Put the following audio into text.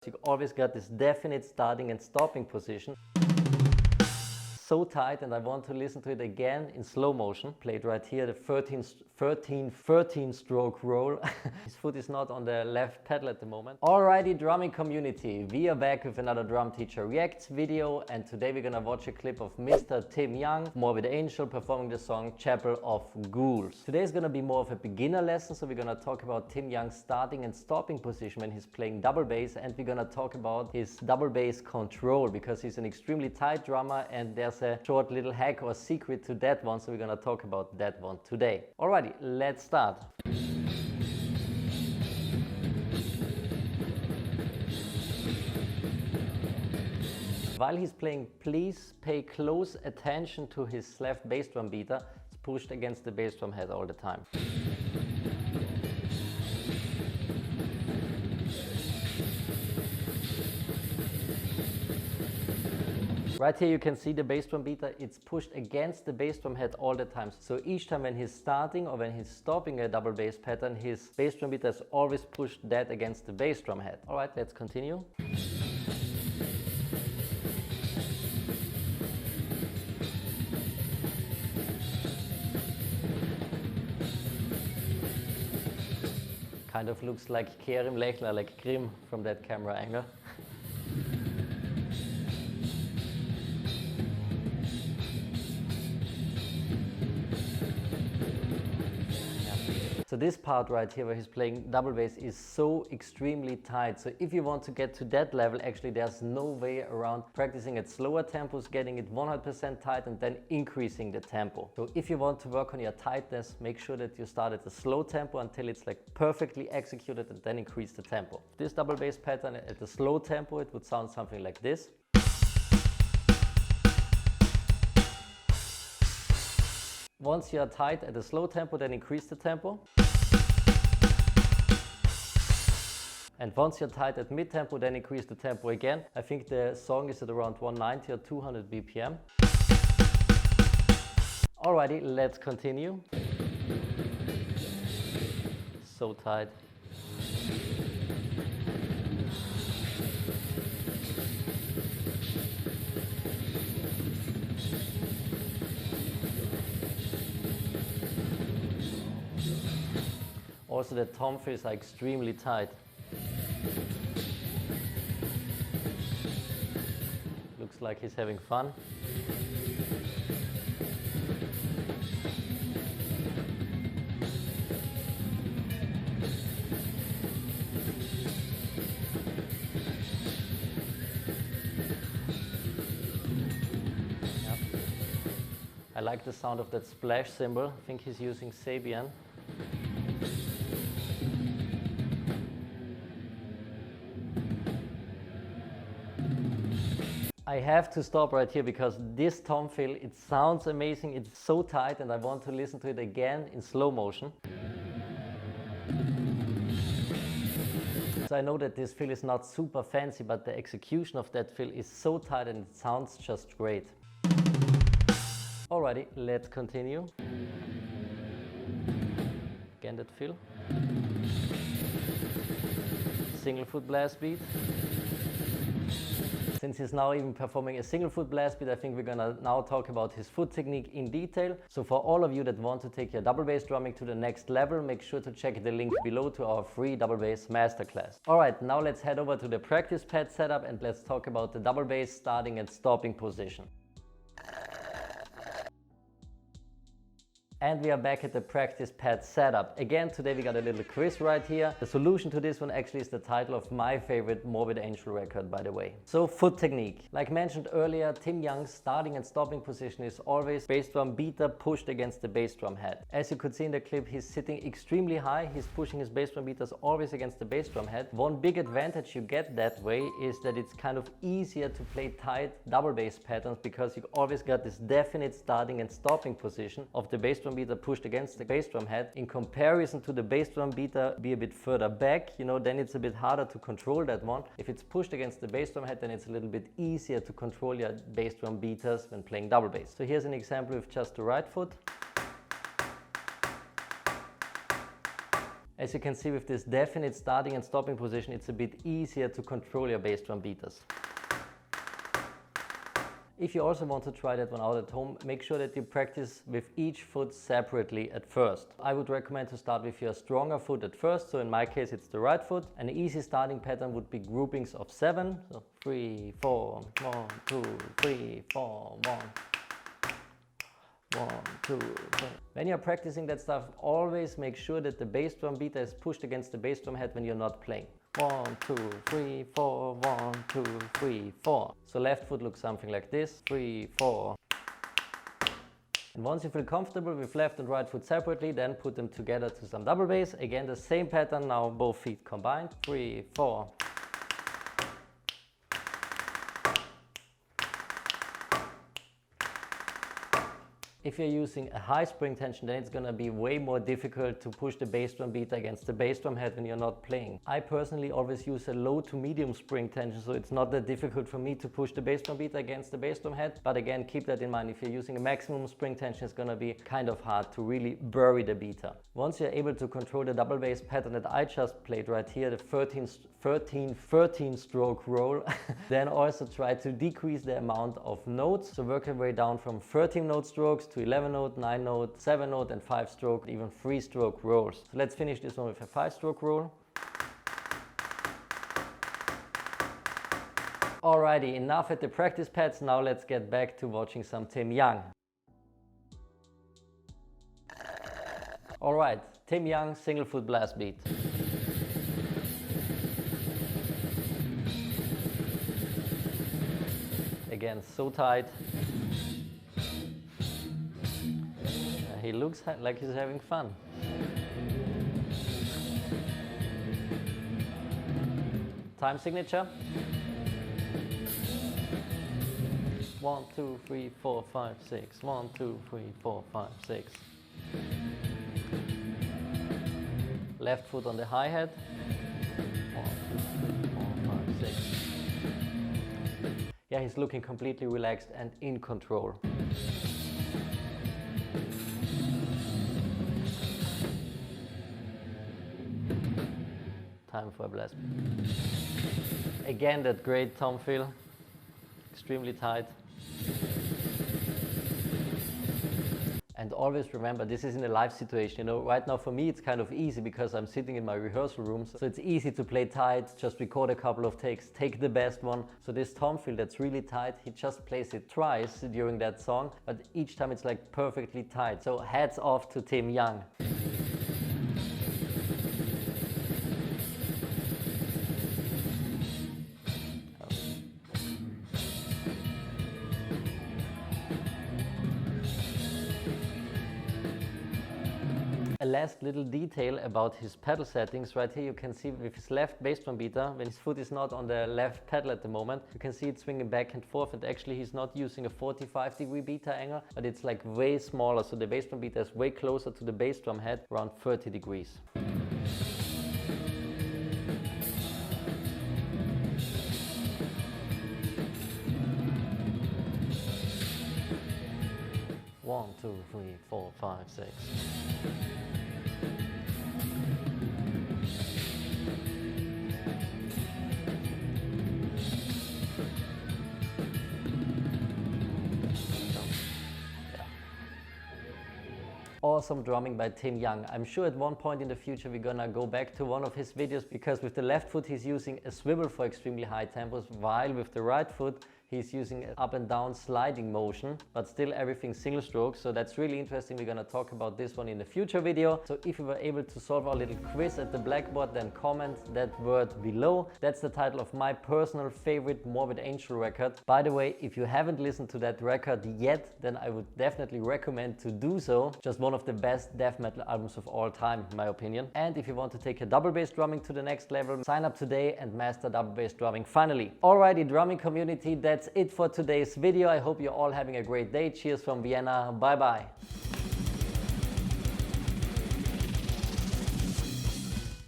You always got this definite starting and stopping position. So tight, and I want to listen to it again in slow motion. Played right here, the 13 stroke roll. His foot is not on the left pedal at the moment. Alrighty, drumming community, we are back with another Drum Teacher Reacts video, and today we're gonna watch a clip of Mr. Tim Young, Morbid Angel, performing the song Chapel of Ghouls. Today is gonna be more of a beginner lesson, so we're gonna talk about Tim Young's starting and stopping position when he's playing double bass, and we're gonna talk about his double bass control, because he's an extremely tight drummer and there's a short little hack or secret to that one, so we're gonna talk about that one today. Alrighty, let's start. While he's playing, please pay close attention to his left bass drum beater. It's pushed against the bass drum head all the time. Right here you can see the bass drum beater, it's pushed against the bass drum head all the time. So each time when he's starting or when he's stopping a double bass pattern, his bass drum beater is always pushed that against the bass drum head. Alright, let's continue. Kind of looks like Kerim Lechler, like Grimm from that camera angle. So this part right here where he's playing double bass is so extremely tight. So if you want to get to that level, actually there's no way around practicing at slower tempos, getting it 100% tight and then increasing the tempo. So if you want to work on your tightness, make sure that you start at a slow tempo until it's like perfectly executed and then increase the tempo. This double bass pattern at a slow tempo, it would sound something like this. Once you are tight at a slow tempo, then increase the tempo. And once you're tight at mid-tempo, then increase the tempo again. I think the song is at around 190 or 200 BPM. Alrighty, let's continue. So tight. Also the tom fills are extremely tight. Looks like he's having fun. Yep. I like the sound of that splash cymbal. I think he's using Sabian. I have to stop right here because this tom fill, it sounds amazing, it's so tight, and I want to listen to it again in slow motion. So I know that this fill is not super fancy, but the execution of that fill is so tight and it sounds just great. Alrighty, let's continue. Again that fill. Single foot blast beat. Since he's now even performing a single foot blast beat, I think we're gonna now talk about his foot technique in detail. So for all of you that want to take your double bass drumming to the next level, make sure to check the link below to our free double bass masterclass. Alright, now let's head over to the practice pad setup and let's talk about the double bass starting and stopping position. And we are back at the practice pad setup. Again, today we got a little quiz right here. The solution to this one actually is the title of my favorite Morbid Angel record, by the way. So foot technique. Like mentioned earlier, Tim Young's starting and stopping position is always bass drum beater pushed against the bass drum head. As you could see in the clip, he's sitting extremely high. He's pushing his bass drum beaters always against the bass drum head. One big advantage you get that way is that it's kind of easier to play tight double bass patterns because you always got this definite starting and stopping position of the bass drum beater pushed against the bass drum head. In comparison to the bass drum beater be a bit further back, then it's a bit harder to control that one. If it's pushed against the bass drum head, then it's a little bit easier to control your bass drum beaters when playing double bass. So here's an example with just the right foot. As you can see with this definite starting and stopping position, it's a bit easier to control your bass drum beaters. If you also want to try that one out at home, make sure that you practice with each foot separately at first. I would recommend to start with your stronger foot at first, so in my case it's the right foot. An easy starting pattern would be groupings of 7, so 3, 4, 1, 2, 3, 4, 1. 1, 2, 3. When you're practicing that stuff, always make sure that the bass drum beater is pushed against the bass drum head when you're not playing. 1, 2, 3, 4, 1, 2, 3, 4. So left foot looks something like this, 3, 4. And once you feel comfortable with left and right foot separately, then put them together to some double bass. Again, the same pattern, now both feet combined, 3, 4. If you're using a high spring tension, then it's gonna be way more difficult to push the bass drum beater against the bass drum head when you're not playing. I personally always use a low to medium spring tension, so it's not that difficult for me to push the bass drum beater against the bass drum head. But again, keep that in mind. If you're using a maximum spring tension, it's gonna be kind of hard to really bury the beater. Once you're able to control the double bass pattern that I just played right here, the 13 stroke roll, then also try to decrease the amount of notes. So work your way down from 13 note strokes to 11 note, 9 note, 7 note and 5 stroke, even 3 stroke rolls. So let's finish this one with a 5 stroke roll. Alrighty, enough at the practice pads. Now let's get back to watching some Tim Young. Alright, Tim Young single foot blast beat. Again, so tight. He looks like he's having fun. Time signature. 1, 2, 3, 4, 5, 6. 1, 2, 3, 4, 5, 6. Left foot on the hi-hat. 1, 2, 3, 4, 5, 6. Yeah, he's looking completely relaxed and in control. Time for a blast. Again, that great tom feel. Extremely tight. And always remember, this is in a live situation. You know, right now for me it's kind of easy because I'm sitting in my rehearsal room, so it's easy to play tight, just record a couple of takes, take the best one. So this tom feel that's really tight, he just plays it twice during that song, but each time it's like perfectly tight. So hats off to Tim Young. A last little detail about his pedal settings. Right here you can see with his left bass drum beater, when his foot is not on the left pedal at the moment, you can see it swinging back and forth, and actually he's not using a 45-degree beta angle, but it's like way smaller, so the bass drum beater is way closer to the bass drum head, around 30 degrees. One, 2, 3, 4, 5, 6. Awesome drumming by Tim Young. I'm sure at one point in the future we're gonna go back to one of his videos, because with the left foot he's using a swivel for extremely high tempos, while with the right foot he's using an up and down sliding motion, but still everything single stroke. So that's really interesting. We're gonna talk about this one in a future video. So if you were able to solve our little quiz at the blackboard, then comment that word below. That's the title of my personal favorite Morbid Angel record. By the way, if you haven't listened to that record yet, then I would definitely recommend to do so. Just one of the best death metal albums of all time, in my opinion. And if you want to take your double bass drumming to the next level, sign up today and master double bass drumming finally. Alrighty, drumming community, that's it for today's video. I hope you're all having a great day. Cheers from Vienna. Bye bye.